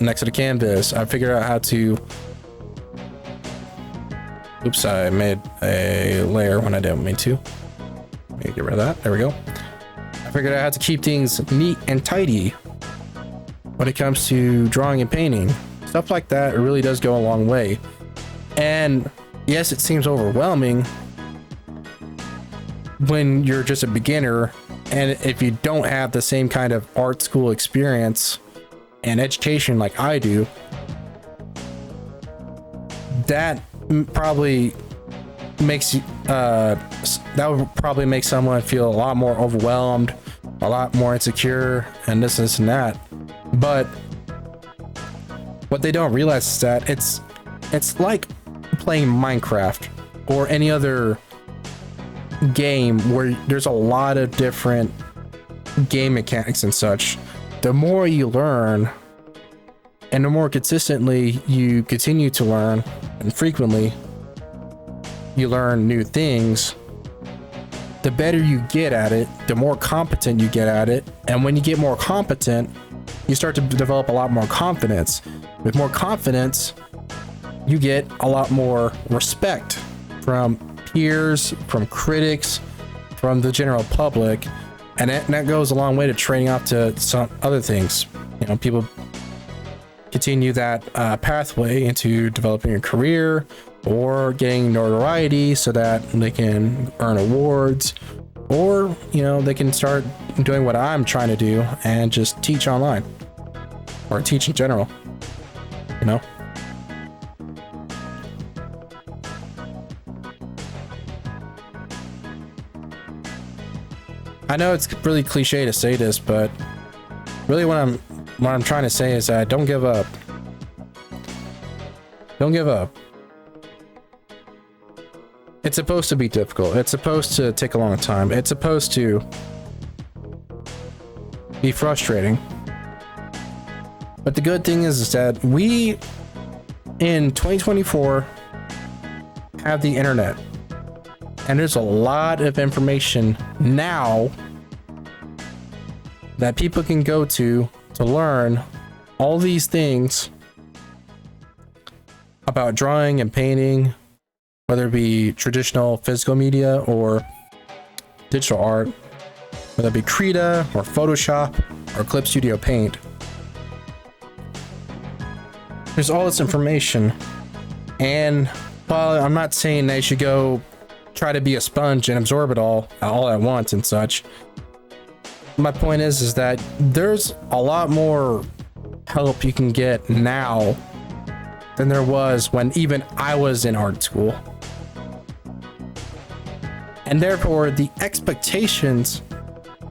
next to the canvas. I figured out how to, oops, I made a layer when I didn't mean to. Let me get rid of that. There we go. I figured out how to keep things neat and tidy when it comes to drawing and painting. Stuff like that, it really does go a long way. And yes, it seems overwhelming when you're just a beginner, and if you don't have the same kind of art school experience and education like I do, that probably makes you that would probably make someone feel a lot more overwhelmed, a lot more insecure, and this and that. But what they don't realize is that it's like playing Minecraft or any other game where there's a lot of different game mechanics and such. The more you learn and the more consistently you continue to learn and frequently you learn new things, the better you get at it, the more competent you get at it. And when you get more competent, you start to develop a lot more confidence. With more confidence, you get a lot more respect from peers, from critics, from the general public, and that goes a long way to training off to some other things. You know, people continue that pathway into developing a career or getting notoriety so that they can earn awards, or you know, they can start doing what I'm trying to do and just teach online or teach in general, you know. I know it's really cliche to say this, but really what I'm trying to say is that don't give up. Don't give up. It's supposed to be difficult. It's supposed to take a long time. It's supposed to be frustrating. But the good thing is that we, in 2024, have the internet. And there's a lot of information now that people can go to learn all these things about drawing and painting, whether it be traditional physical media or digital art, whether it be Krita or Photoshop or Clip Studio Paint. There's all this information, and while I'm not saying they should go try to be a sponge and absorb it all at once and such, my point is that there's a lot more help you can get now than there was when even I was in art school. And therefore the expectations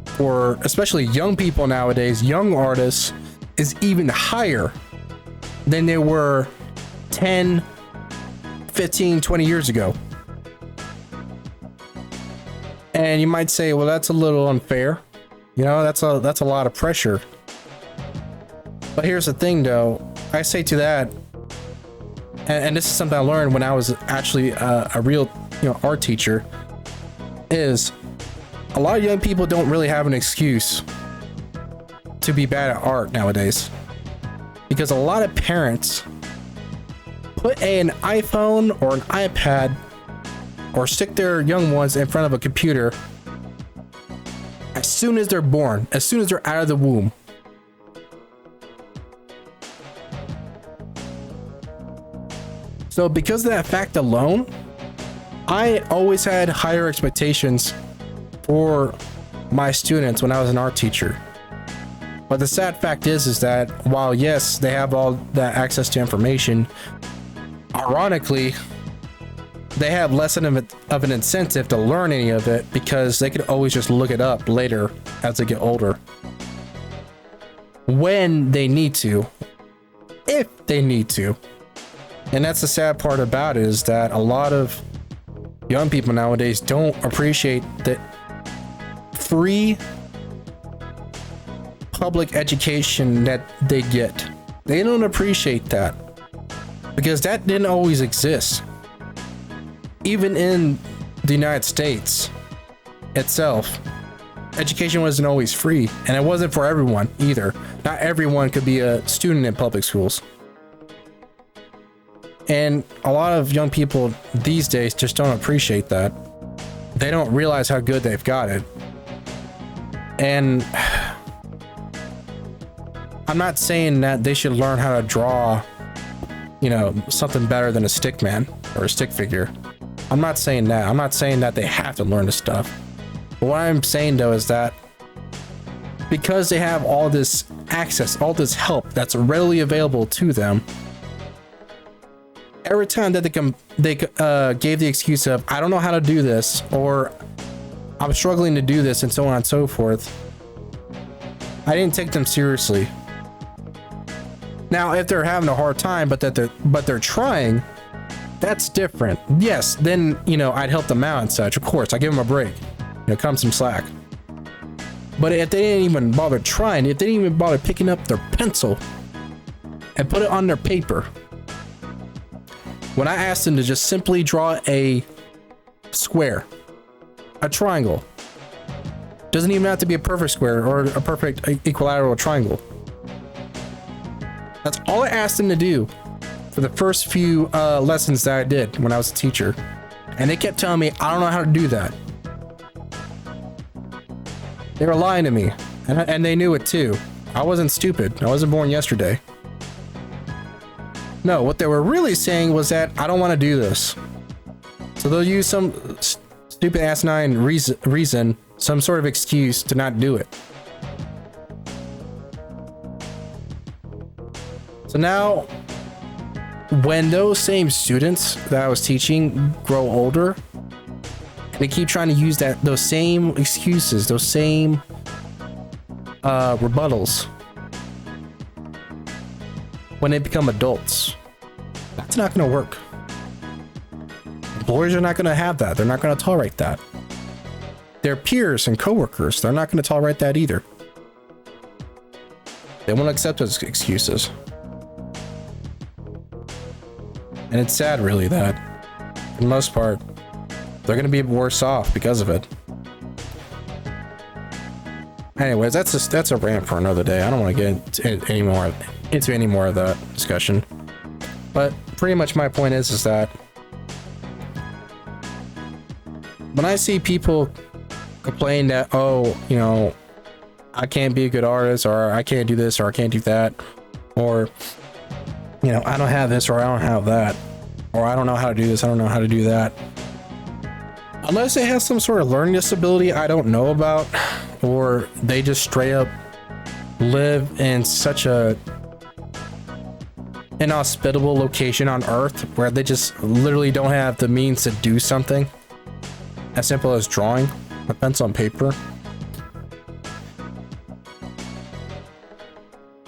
for especially young people nowadays, young artists, is even higher than they were 10, 15, 20 years ago. And you might say, well, that's a little unfair. You know, that's a lot of pressure. But here's the thing though, I say to that, and this is something I learned when I was actually a real, you know, art teacher, is a lot of young people don't really have an excuse to be bad at art nowadays. Because a lot of parents put an iPhone or an iPad or stick their young ones in front of a computer as soon as they're born, as soon as they're out of the womb. So because of that fact alone, I always had higher expectations for my students when I was an art teacher. But the sad fact is that while yes, they have all that access to information, ironically, they have less of an incentive to learn any of it because they could always just look it up later as they get older. When they need to, if they need to. And that's the sad part about it, is that a lot of young people nowadays don't appreciate the free public education that they get. They don't appreciate that because that didn't always exist. Even in the United States itself, education wasn't always free, and it wasn't for everyone either. Not everyone could be a student in public schools. And a lot of young people these days just don't appreciate that. They don't realize how good they've got it. And I'm not saying that they should learn how to draw, you know, something better than a stick man or a stick figure. I'm not saying that. I'm not saying that they have to learn this stuff. But what I'm saying though is that because they have all this access, all this help that's readily available to them, every time that they gave the excuse of, I don't know how to do this, or I'm struggling to do this, and so on and so forth, I didn't take them seriously. Now, if they're having a hard time, but they're trying, that's different. Yes, then, you know, I'd help them out and such. Of course, I give them a break. You know, cut them some slack. But if they didn't even bother trying, if they didn't even bother picking up their pencil and put it on their paper, when I asked them to just simply draw a square, a triangle, doesn't even have to be a perfect square or a perfect equilateral triangle. That's all I asked them to do for the first few lessons that I did when I was a teacher. And they kept telling me, I don't know how to do that. They were lying to me, and they knew it too. I wasn't stupid. I wasn't born yesterday. No, what they were really saying was that I don't want to do this. So they'll use some stupid asinine reason, some sort of excuse to not do it. So now, when those same students that I was teaching grow older, they keep trying to use those same excuses, those same rebuttals. When they become adults, that's not going to work. Employers are not going to have that. They're not going to tolerate that. Their peers and coworkers, they're not going to tolerate that either. They won't accept those excuses. And it's sad, really, that for the most part, they're going to be worse off because of it. Anyways, that's a rant for another day. I don't want to get into any more of that discussion. But pretty much my point is that when I see people complain that, oh, you know, I can't be a good artist, or I can't do this, or I can't do that, or, you know, I don't have this, or I don't have that, or I don't know how to do this, I don't know how to do that. Unless they have some sort of learning disability I don't know about, or they just straight up live in such a inhospitable location on Earth where they just literally don't have the means to do something as simple as drawing a pencil and paper,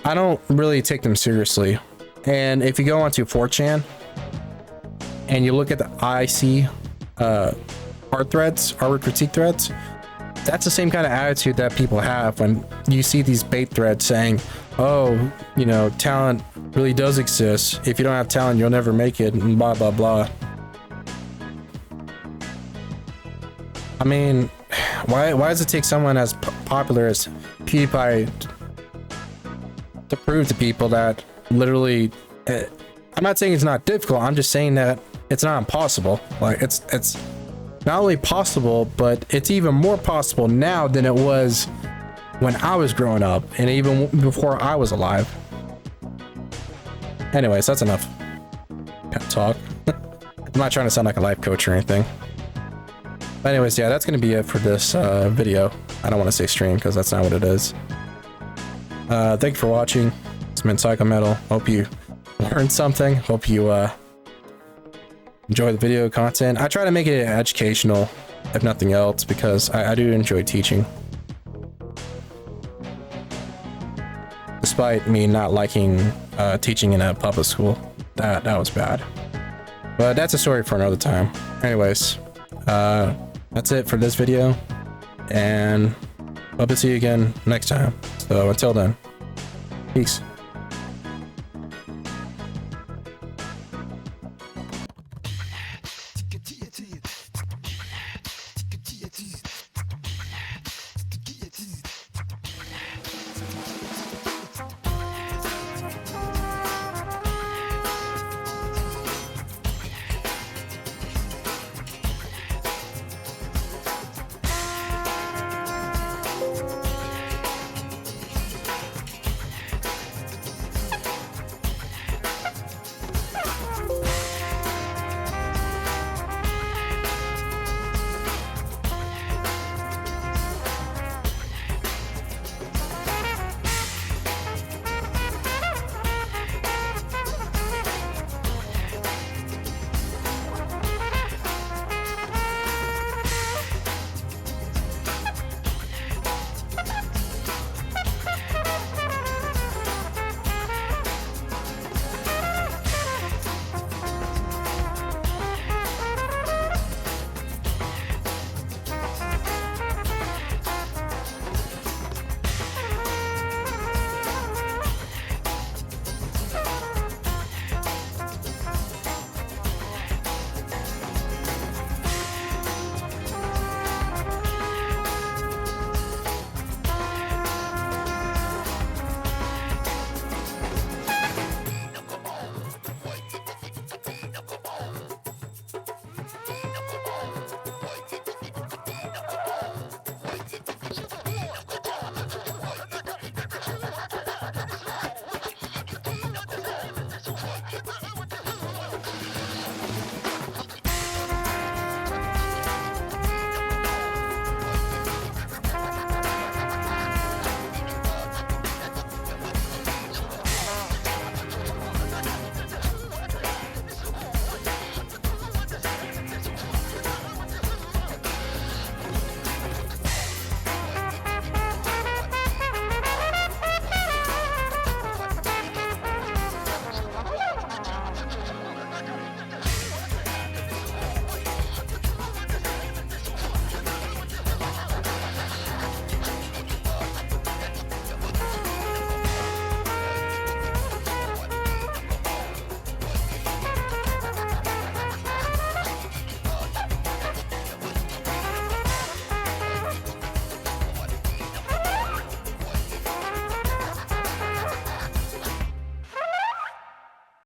I don't really take them seriously. And if you go onto 4chan and you look at the IC art threads, art critique threads, that's the same kind of attitude that people have when you see these bait threads saying, oh, you know, talent really does exist. If you don't have talent, you'll never make it, and blah, blah, blah. I mean, why does it take someone as popular as PewDiePie to prove to people that literally, I'm not saying it's not difficult, I'm just saying that it's not impossible. Like, it's not only possible, but it's even more possible now than it was when I was growing up, and even before I was alive. Anyways, that's enough pep talk. I'm not trying to sound like a life coach or anything. But anyways, yeah, that's going to be it for this video. I don't want to say stream because that's not what it is. Thank you for watching. It's been Psycho Metal. Hope you learned something. Hope you enjoy the video content. I try to make it educational, if nothing else, because I do enjoy teaching. Despite me not liking teaching in a public school. That was bad. But that's a story for another time. Anyways, that's it for this video, and hope to see you again next time. So until then, peace.